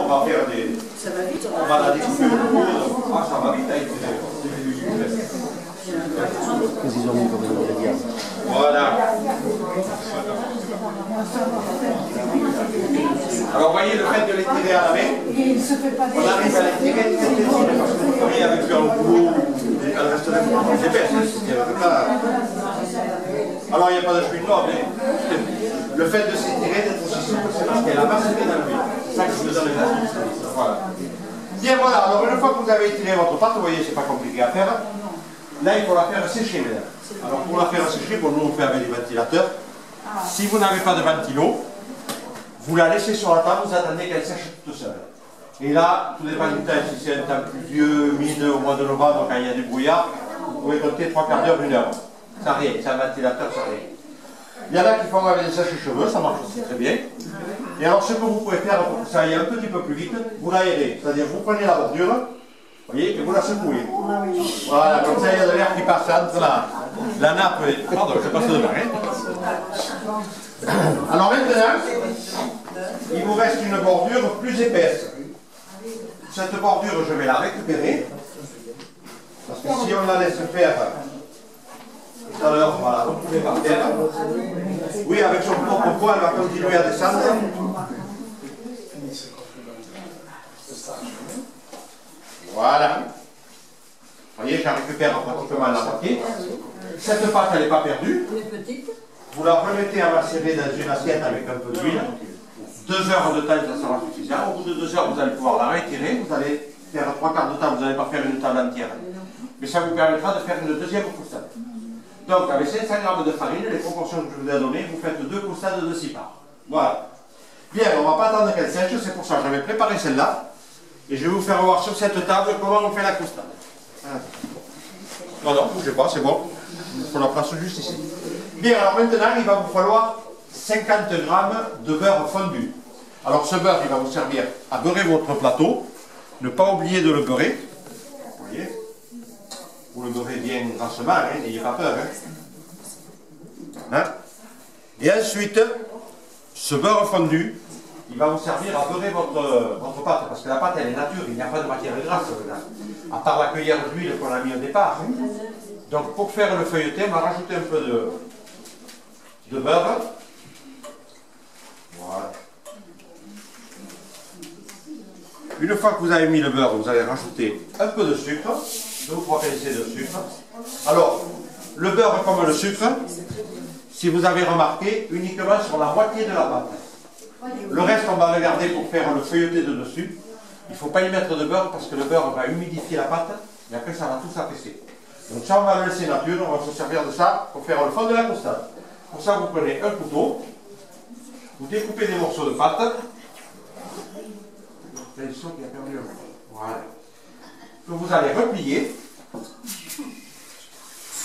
va faire des... Ça va vite. On va la découper le coup. Ah, ça va vite avec voilà. Alors, voyez le fait de l'étirer à la main. On arrive à l'étirer très très fine parce que vous travaillez avec un boulot, elle resterait beaucoup plus épaisse. Alors, il n'y a pas de cheville noire, mais le fait de s'étirer, d'être aussi souple, c'est parce qu'elle a massacré dans l'huile. C'est ça que je vous donne l'exemple. Voilà. Bien, voilà. Alors, une fois que vous avez étiré votre pâte, vous voyez, c'est pas compliqué à faire. Là, il faut la faire sécher, mesdames. Alors, pour la faire sécher, bon, nous, on fait avec des ventilateurs. Si vous n'avez pas de ventilo, vous la laissez sur la table, vous attendez qu'elle sèche toute seule. Et là, tout dépend du temps. Si c'est un temps pluvieux, humide, au mois de novembre, quand il y a du brouillard, vous pouvez compter 3/4 d'heure, 1 heure. Ça rien, c'est un ventilateur, ça rien. Il y en a qui font avec des sèche-cheveux, ça marche aussi très bien. Et alors, ce que vous pouvez faire pour que ça aille un petit peu plus vite, vous l'aérez. C'est-à-dire, vous prenez la bordure, vous voyez, et vous la secouez. Voilà, comme ça, il y a de l'air qui passe entre la nappe et... Pardon, je passe de main. Alors maintenant, il vous reste une bordure plus épaisse. Cette bordure, je vais la récupérer. Parce que si on la laisse faire, tout à l'heure, on va la retrouver par terre. Oui, avec son propre poids, elle va continuer à descendre. Voilà. Vous voyez, j'en récupère pratiquement la moitié. Cette pâte, elle n'est pas perdue. Vous la remettez à macérer dans une assiette avec un peu d'huile. 2 heures de temps, ça sera suffisant. Au bout de 2 heures, vous allez pouvoir la retirer. Vous allez faire 3/4 de temps, vous n'allez pas faire une table entière. Mais ça vous permettra de faire une deuxième croustade. Donc, avec 500 g de farine, les proportions que je vous ai données, vous faites 2 croustades de 6 parts. Voilà. Bien, on ne va pas attendre qu'elle sèche, c'est pour ça que j'avais préparé celle-là. Et je vais vous faire voir sur cette table comment on fait la croustade. Non, non, bougez pas, c'est bon. On la place juste ici. Bien, alors maintenant, il va vous falloir 50 g de beurre fondu. Alors ce beurre, il va vous servir à beurrer votre plateau. Ne pas oublier de le beurrer. Vous voyez? Vous le beurrez bien grassement, hein, n'ayez pas peur. Hein? Et ensuite, ce beurre fondu, il va vous servir à beurrer votre pâte, parce que la pâte, elle est nature, il n'y a pas de matière grasse dedans, à part la cuillère d'huile qu'on a mis au départ. Donc pour faire le feuilleté, on va rajouter un peu de beurre. Voilà. Une fois que vous avez mis le beurre, vous allez rajouter un peu de sucre, 2 ou 3 pincées de sucre. Alors, le beurre comme le sucre, si vous avez remarqué, uniquement sur la moitié de la pâte. Le reste, on va le garder pour faire le feuilleté de dessus. Il ne faut pas y mettre de beurre parce que le beurre va humidifier la pâte et après ça va tout s'affaisser. Donc ça, on va le laisser nature, on va se servir de ça pour faire le fond de la croustade. Pour ça, vous prenez un couteau, vous découpez des morceaux de pâte. Voilà. Que vous allez replier.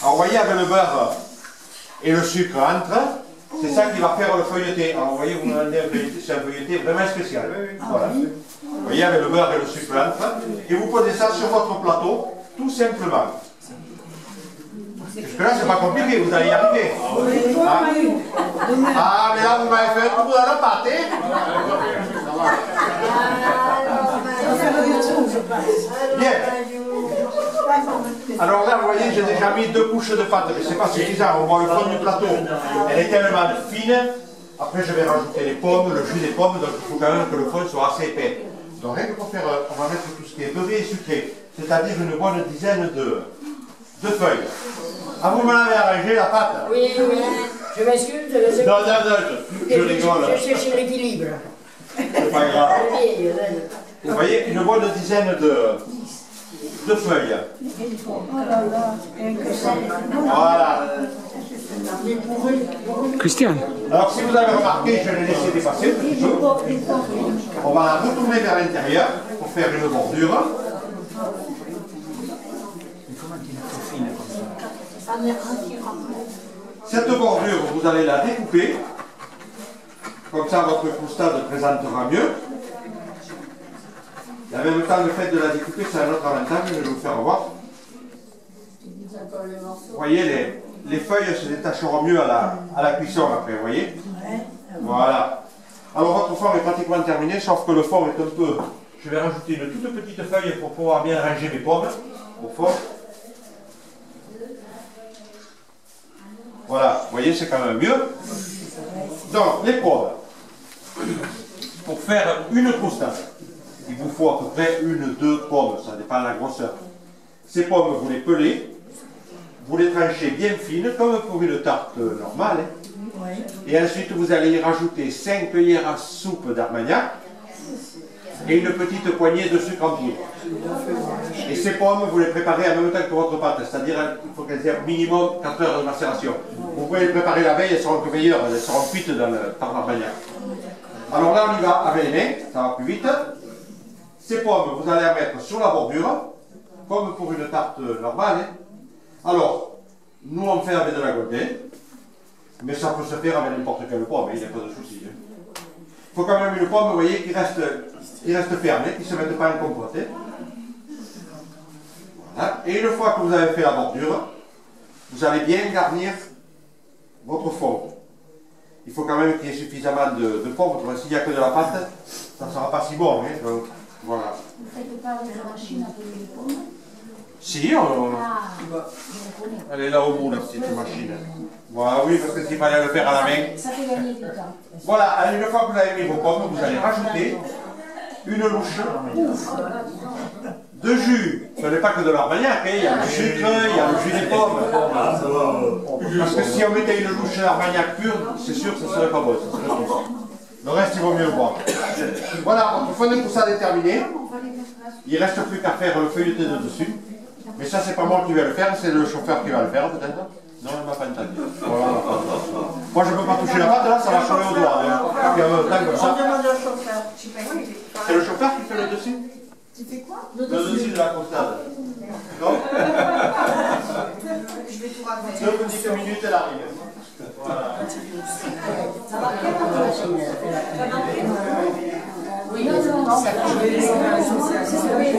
Alors, vous voyez, avec le beurre et le sucre entre, c'est ça qui va faire le feuilleté. Alors, vous voyez, vous demandez un feuilleté, c'est un feuilleté vraiment spécial. Voilà. Vous voyez, avec le beurre et le sucre entre, et vous posez ça sur votre plateau, tout simplement. Parce que là, c'est pas compliqué, vous allez y arriver. Ah, mais là, vous m'avez fait un trou dans la pâte, hein? Bien. Alors là, vous voyez, j'ai déjà mis 2 couches de pâte, mais c'est pas suffisant. On voit le fond du plateau. Elle est tellement fine. Après, je vais rajouter les pommes, le jus des pommes, donc il faut quand même que le fond soit assez épais. Donc, rien que pour faire, on va mettre tout ce qui est beurré et sucré, c'est-à-dire une bonne dizaine de feuilles. Ah, vous me l'avez arrangé la pâte? Oui, oui. Je m'excuse. Non, je rigole. Je cherche l'équilibre. C'est pas grave. Vous voyez, une bonne dizaine de feuilles. Voilà. Christian. Alors, si vous avez remarqué, je l'ai laissé dépasser un petit peu. On va la retourner vers l'intérieur pour faire une bordure. Cette bordure, vous allez la découper. Comme ça, votre croustade présentera mieux. Et en même temps, le fait de la découper, c'est un autre avantage, je vais vous faire voir. Vous voyez, les feuilles se détacheront mieux à la cuisson après, vous voyez? Voilà. pratiquement terminé, sauf que le fond est un peu... Je vais rajouter une toute petite feuille pour pouvoir bien ranger mes pommes au fond. Voilà, vous voyez, c'est quand même mieux. Donc, les pommes. Pour faire une croustade, il vous faut à peu près 1-2 pommes, ça dépend de la grosseur. Ces pommes, vous les pelez, vous les tranchez bien fines, comme pour une tarte normale. Et ensuite, vous allez y rajouter 5 cuillères à soupe d'Armagnac et une petite poignée de sucre en poudre. Et ces pommes, vous les préparez en même temps que votre pâte, c'est-à-dire il faut qu'elles aient minimum 4 heures de macération. Vous pouvez les préparer la veille, elles seront que meilleures, elles seront cuites dans le par l'Armagnac. Alors là, on y va avec les mains, ça va plus vite. Ces pommes, vous allez les mettre sur la bordure, comme pour une tarte normale. Alors, nous on fait avec de la Golden, mais ça peut se faire avec n'importe quelle pomme, il n'y a pas de souci. Il faut quand même une pomme, vous voyez, qui reste ferme, qui ne se mette pas en compote. Voilà. Et une fois que vous avez fait la bordure, vous allez bien garnir votre fond. Il faut quand même qu'il y ait suffisamment de pommes, s'il n'y a que de la pâte, ça ne sera pas si bon. Hein, donc, voilà. Vous ne faites pas avec la machine à peler les pommes? Si, elle est là au bout, la petite machine. Voilà, oui, parce que s'il fallait le faire à la main. Ça fait gagner du temps. Voilà, une fois que vous avez mis vos pommes, vous allez rajouter une louche de jus. Ce n'est pas que de l'Armagnac, hein. Il y a le sucre, il y a le jus des pommes. Parce que si on mettait une louche d'Armagnac pure, c'est sûr que ce ne serait pas bon. Le reste, il vaut mieux le boire. Voilà, votre fond de croustade est terminé. Il ne reste plus qu'à faire le feuilleté de dessus. Mais ça, c'est pas moi qui vais le faire, c'est le chauffeur qui va le faire, peut-être. Non, il ne m'a pas entendu. Voilà. Moi, je ne peux pas toucher la pâte, là, ça va changer au doigt. Puis, comme ça. C'est le chauffeur qui fait le dessus? Tu fais quoi? Le dessus de la croustade. Non? Je vais tout raconter. 2 petites minutes, elle arrive. Voilà. Ça va bien dans la machine. Oui, non, ça je vais laisser faire les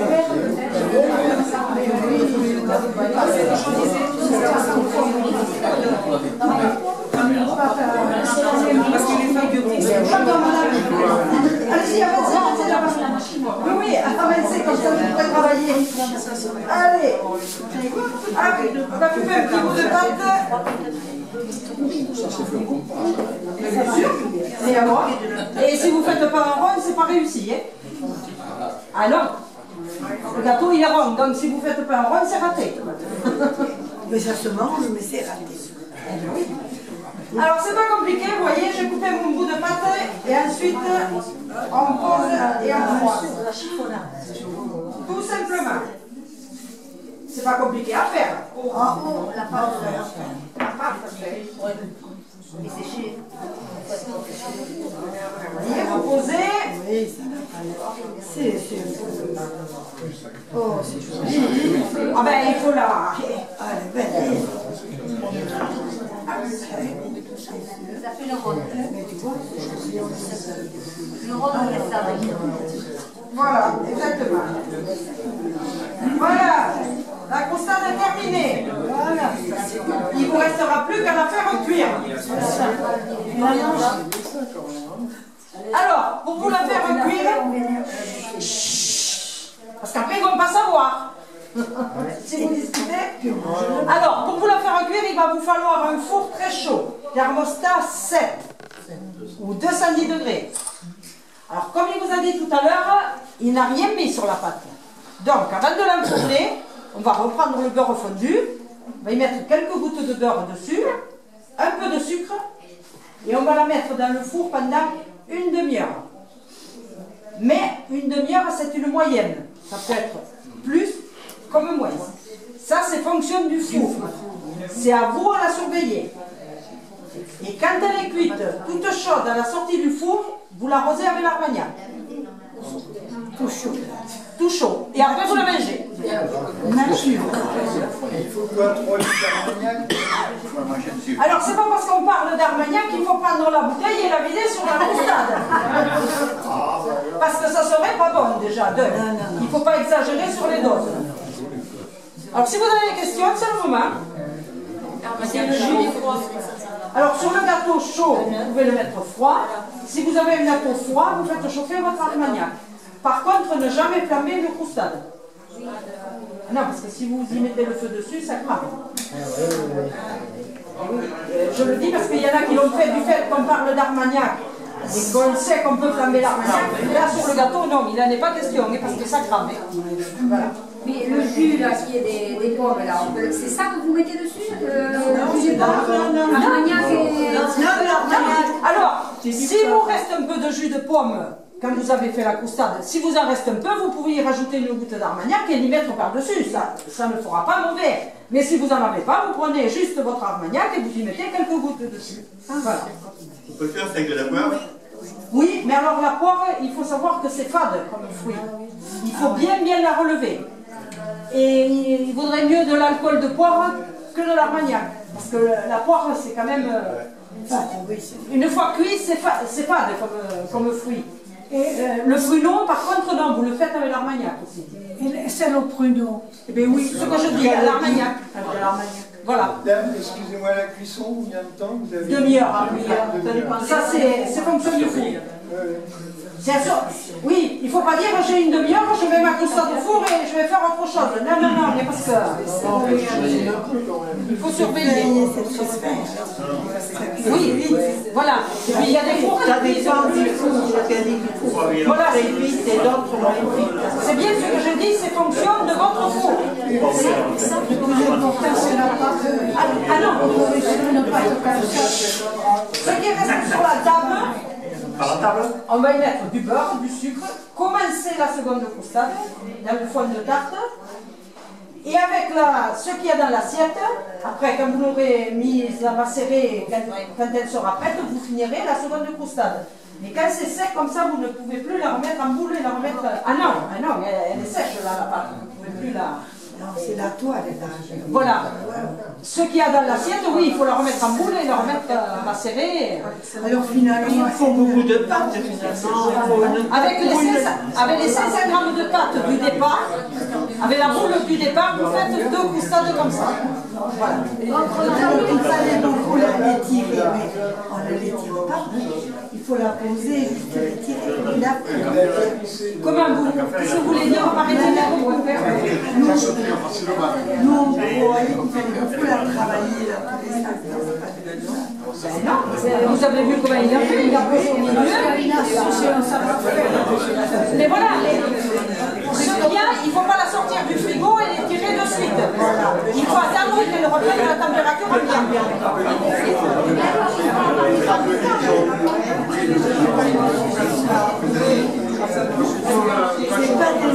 parce que les feuilles biotiques, c'est allez-y, avancez là-bas. Oui, avancez comme ça, vous pourrez travailler. Allez. Ah oui, on va couper un petit bout de pâte. C'est sûr. Et alors? Et si vous ne faites pas un rond, c'est pas réussi. Hein? Ah non. Le gâteau il est rond, donc si vous ne faites pas un rond, c'est raté. Mais ça se mange, mais c'est raté. Alors c'est pas compliqué, vous voyez, j'ai coupé mon bout de pâte et ensuite on pose et on froisse. Tout simplement. C'est pas compliqué à faire. La pâte, La pâte, mais c'est chez. vous posez. Oui, ça n'a pas l'air. C'est. Oh, c'est joli. Ah ben il faut la. Elle est belle. Ça fait le rôle. Mais tu vois, Le rôle, on laisse ça. voilà, exactement. Voilà. La croustade est terminée. Voilà. Il ne vous restera plus qu'à la faire cuire. Alors, pour vous la faire cuire, parce qu'après ils ne vont pas savoir. Si vous discutez. Alors, pour vous la faire cuire, il va vous falloir un four très chaud, thermostat 7 ou 210 degrés. Alors, comme il vous a dit tout à l'heure, il n'a rien mis sur la pâte. Donc, avant de l'enfourner, on va reprendre le beurre fondu, on va y mettre quelques gouttes de beurre dessus, un peu de sucre, et on va la mettre dans le four pendant une demi-heure. Mais une demi-heure, c'est une moyenne. Ça peut être plus comme moins. Ça, c'est fonction du four. C'est à vous à la surveiller. Et quand elle est cuite, toute chaude à la sortie du four, vous l'arrosez avec l'Armagnac. Tout chaud. Tout chaud. Et après, vous le mangez. Nature. Alors, c'est pas parce qu'on parle d'Armagnac qu'il faut prendre la bouteille et la vider sur la croustade. Parce que ça serait pas bon déjà. Il ne faut pas exagérer sur les doses. Alors, si vous avez des questions, c'est le moment. C'est le jus des froids. Alors sur le gâteau chaud, vous pouvez le mettre froid. Si vous avez un gâteau froid, vous faites chauffer votre armagnac. Par contre, ne jamais flammer le croustade. Non, parce que si vous y mettez le feu dessus, ça crame. Je le dis parce qu'il y en a qui l'ont fait du fait qu'on parle d'armagnac et qu'on sait qu'on peut flamber l'armagnac. Là, sur le gâteau, non, il n'en est pas question, parce que ça crame. Voilà. Mais le jus, là, qui est des pommes, là, c'est ça que vous mettez dessus Non. Armagnac et... Alors, si vous reste un peu de jus de pomme quand vous avez fait la croustade, si vous en reste un peu, vous pouvez y rajouter une goutte d'armagnac et l'y mettre par-dessus. Ça ne fera pas mauvais. Mais si vous n'en avez pas, vous prenez juste votre armagnac et vous y mettez quelques gouttes dessus. Voilà. On peut faire ça avec de la poire? Oui, mais alors la poire, il faut savoir que c'est fade comme fruit. Il faut bien la relever. Et il vaudrait mieux de l'alcool de poire que de l'armagnac. Parce que la poire, c'est quand même... une fois cuit, c'est fade comme fruit. Et le pruneau, par contre, non, vous le faites avec l'armagnac aussi. Et c'est le pruneau. Eh bien oui, ce que je dis, à l'armagnac. Voilà. Excusez-moi, la cuisson, combien de temps vous avez? Demi-heure. Ça, c'est fonction du four. Oui, il ne faut pas dire j'ai une demi-heure, je mets ma croustade au four et je vais faire autre chose. Non, mais parce que il faut surveiller. Oui, voilà. Et puis il y a des fours qui dépend du four. Voilà, c'est bien ce que je dis, c'est fonction de votre four. Ah non, ce qui reste sur la table. On va y mettre du beurre, du sucre, commencer la seconde croustade dans le fond de tarte. Et avec ce qu'il y a dans l'assiette, après quand vous l'aurez mise à macérer, quand elle sera prête, vous finirez la seconde croustade. Mais quand c'est sec comme ça, vous ne pouvez plus la remettre en boule et la remettre... Ah non, elle est sèche là, la pâte, vous ne pouvez plus la... C'est la toile, là. Voilà. Ce qu'il y a dans l'assiette, oui, il faut la remettre en boule et la remettre macérer. Alors finalement, il faut beaucoup de pâte, Avec les 500 grammes de pâte du départ, avec la boule du départ, vous faites 2 croustades comme ça. Voilà. Il fallait beaucoup la l'étirer, mais on ne l'étire pas. Il faut la poser, juste l'étirer, et la Comment vous, qu'est-ce que vous voulez dire par étirer? Nous, on voyait qu'il fallait beaucoup la travailler, là, tous les instants. Non, vous avez vu comment il a fait, il a posé au milieu. Mais voilà, ce qu'il y a, il ne faut pas la sortir du frigo et les tirer de suite. Il faut attendre qu'elle reprenne la température ambiante. C'est pas des